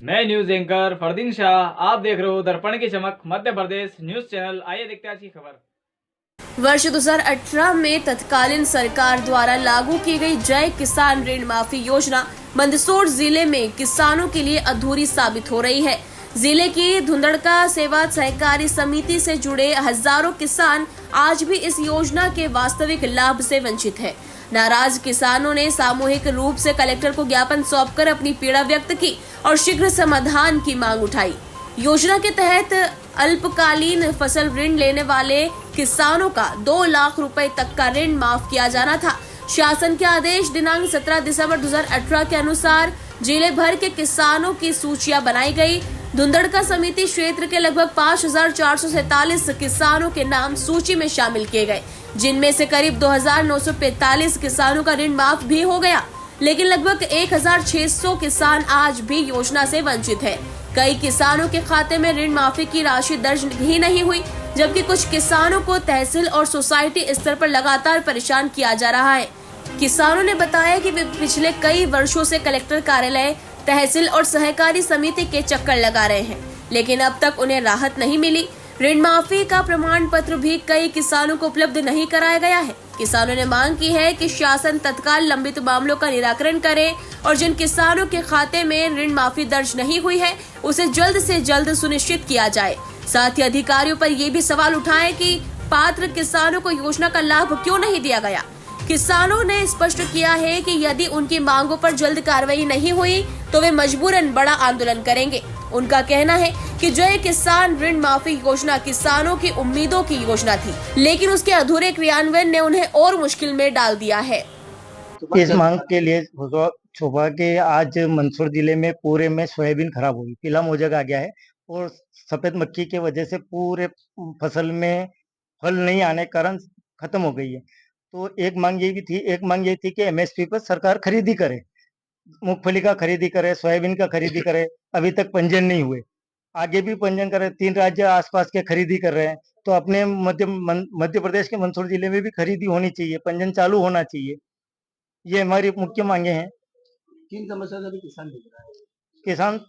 मैं news anchor Fardeen Shah, आप देख रहे हो दर्पण की चमक मध्य प्रदेश न्यूज चैनल। आइए देखते हैं आज की खबर। वर्ष 2018 में तत्कालीन सरकार द्वारा लागू की गई जय किसान ऋण माफी योजना मंदसौर जिले में किसानों के लिए अधूरी साबित हो रही है। जिले की धुंधड़का सेवा सहकारी समिति से जुड़े हजारों किसान आज भी इस योजना के वास्तविक लाभ से वंचित है। नाराज किसानों ने सामूहिक रूप से कलेक्टर को ज्ञापन सौंपकर अपनी पीड़ा व्यक्त की और शीघ्र समाधान की मांग उठाई। योजना के तहत अल्पकालीन फसल ऋण लेने वाले किसानों का 2 लाख रुपए तक का ऋण माफ किया जाना था। शासन के आदेश दिनांक 17 दिसंबर 2018 के अनुसार जिले भर के किसानों की सूचियां बनाई गई। धुंधड़का समिति क्षेत्र के लगभग 5,447 किसानों के नाम सूची में शामिल किए गए, जिनमें से करीब 2,945 किसानों का ऋण माफ भी हो गया, लेकिन लगभग 1,600 किसान आज भी योजना से वंचित है। कई किसानों के खाते में ऋण माफी की राशि दर्ज ही नहीं हुई, जबकि कुछ किसानों को तहसील और सोसाइटी स्तर पर लगातार परेशान किया जा रहा है। किसानों ने बताया कि वे पिछले कई वर्षों से कलेक्टर कार्यालय, तहसील और सहकारी समिति के चक्कर लगा रहे हैं, लेकिन अब तक उन्हें राहत नहीं मिली। ऋण माफी का प्रमाण पत्र भी कई किसानों को उपलब्ध नहीं कराया गया है। किसानों ने मांग की है कि शासन तत्काल लंबित मामलों का निराकरण करे और जिन किसानों के खाते में ऋण माफी दर्ज नहीं हुई है, उसे जल्द से जल्द सुनिश्चित किया जाए। साथ ही अधिकारियों पर ये भी सवाल उठाए कि पात्र किसानों को योजना का लाभ क्यों नहीं दिया गया। किसानों ने स्पष्ट किया है कि यदि उनकी मांगों पर जल्द कार्रवाई नहीं हुई तो वे मजबूरन बड़ा आंदोलन करेंगे। उनका कहना है कि जय किसान ऋण माफी योजना किसानों की उम्मीदों की योजना थी, लेकिन उसके अधूरे क्रियान्वयन ने उन्हें और मुश्किल में डाल दिया है। इस मांग के लिए सुबह के आज मंदसौर जिले में पूरे में सोयाबीन खराब हुई, पीला मोजक आ गया है और सफेद मक्खी की वजह से पूरे फसल में फल नहीं आने के कारण खत्म हो गई है। तो एक मांग ये थी कि एमएसपी पर सरकार खरीदी करे, मूंगफली का खरीदी करे, सोयाबीन का खरीदी करे। अभी तक पंजीयन नहीं हुए, आगे भी पंजीयन करे। 3 राज्य आसपास के खरीदी कर रहे हैं, तो अपने मध्य प्रदेश के मंदसौर जिले में भी खरीदी होनी चाहिए, पंजीयन चालू होना चाहिए। ये हमारी मुख्य मांगे हैं। किन समस्या से अभी किसान जूझ रहा है? किसान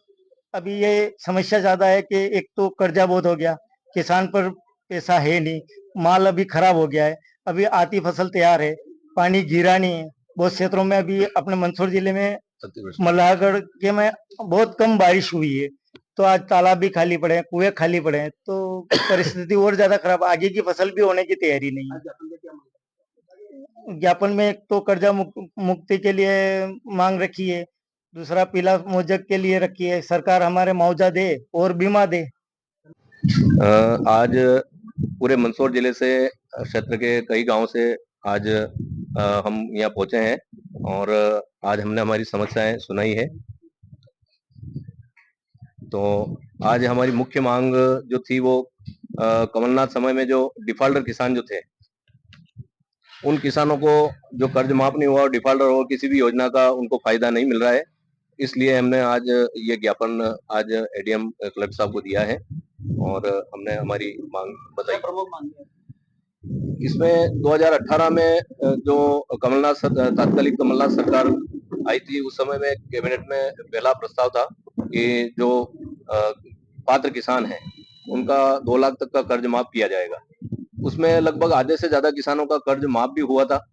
अभी ये समस्या ज्यादा है कि एक तो कर्जा बहुत हो गया, किसान पर पैसा है नहीं, माल अभी खराब हो गया है। अभी आती फसल तैयार है, पानी गिरा नहीं है। बहुत क्षेत्रों में अभी अपने मंदसौर जिले में मल्हारगढ़ के में बहुत कम बारिश हुई है, तो आज तालाब भी खाली पड़े हैं, कुएं खाली पड़े हैं, तो परिस्थिति और ज्यादा खराब। आगे की फसल भी होने की तैयारी नहीं है। आज ज्ञापन में क्या मांग? ज्ञापन में एक तो कर्जा मुक्ति के लिए मांग रखी है, दूसरा पीला मोजक के लिए रखी है। सरकार हमारे मुआवजा दे और बीमा दे। आज पूरे मंदसौर जिले से क्षेत्र के कई गांव से आज हम यहाँ पहुंचे हैं और आज हमने हमारी समस्याएं सुनाई है। तो आज हमारी मुख्य मांग जो थी वो कमलनाथ समय में जो डिफॉल्टर किसान जो थे, उन किसानों को जो कर्ज माफ नहीं हुआ और डिफॉल्टर और किसी भी योजना का उनको फायदा नहीं मिल रहा है, इसलिए हमने आज ये ज्ञापन आज एडीएम कलेक्टर साहब को दिया है और हमने हमारी मांग बताई। प्रमुख मांग है इसमें 2018 में जो तात्कालिक कमलनाथ सरकार आई थी, उस समय में कैबिनेट में पहला प्रस्ताव था कि जो पात्र किसान हैं उनका 2 लाख तक का कर्ज माफ किया जाएगा। उसमें लगभग आधे से ज्यादा किसानों का कर्ज माफ भी हुआ था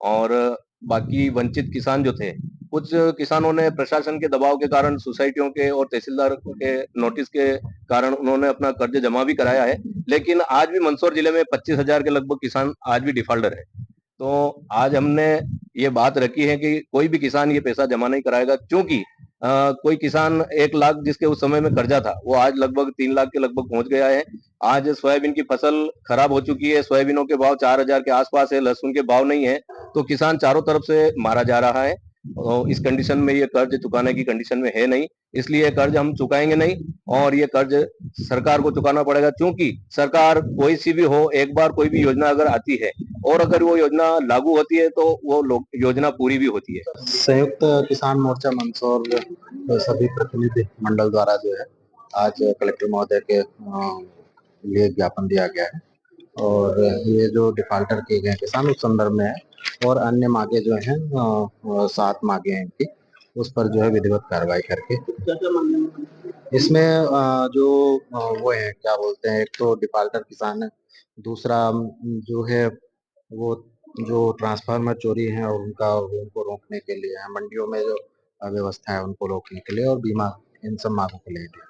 और बाकी वंचित किसान जो थे, कुछ किसानों ने प्रशासन के दबाव के कारण, सोसाइटियों के और तहसीलदार के नोटिस के कारण उन्होंने अपना कर्ज जमा भी कराया है, लेकिन आज भी मंदसौर जिले में 25,000 के लगभग किसान आज भी डिफॉल्टर है। तो आज हमने ये बात रखी है कि कोई भी किसान ये पैसा जमा नहीं कराएगा, क्योंकि कोई किसान 1 लाख जिसके उस समय में कर्जा था, वो आज लगभग 3 लाख के लगभग पहुंच गया है। आज सोयाबीन की फसल खराब हो चुकी है, सोयाबीनों के भाव 4,000 के आसपास है, लहसुन के भाव नहीं है, तो किसान चारों तरफ से मारा जा रहा है। और इस कंडीशन में ये कर्ज चुकाने की कंडीशन में है नहीं, इसलिए कर्ज हम चुकाएंगे नहीं और ये कर्ज सरकार को चुकाना पड़ेगा, क्योंकि सरकार कोई सी भी हो, एक बार कोई भी योजना अगर आती है और अगर वो योजना लागू होती है तो वो योजना पूरी भी होती है। संयुक्त किसान मोर्चा मंदसौर सभी प्रतिनिधि मंडल द्वारा जो है आज कलेक्टर महोदय के लिए ज्ञापन दिया गया है और ये जो डिफाल्टर किए गए किसान उस संदर्भ में है और अन्य मांगे जो हैं 7 मांगे हैं इनकी। उस पर जो है विधिवत कार्रवाई करके क्या क्या मामले में? इसमें जो वो है क्या बोलते हैं, एक तो डिफाल्टर किसान है, दूसरा जो है वो जो ट्रांसफार्मर चोरी है और उनको रोकने के लिए है, मंडियों में जो अव्यवस्था है उनको रोकने के लिए, और बीमा, इन सब मांगों को लेकर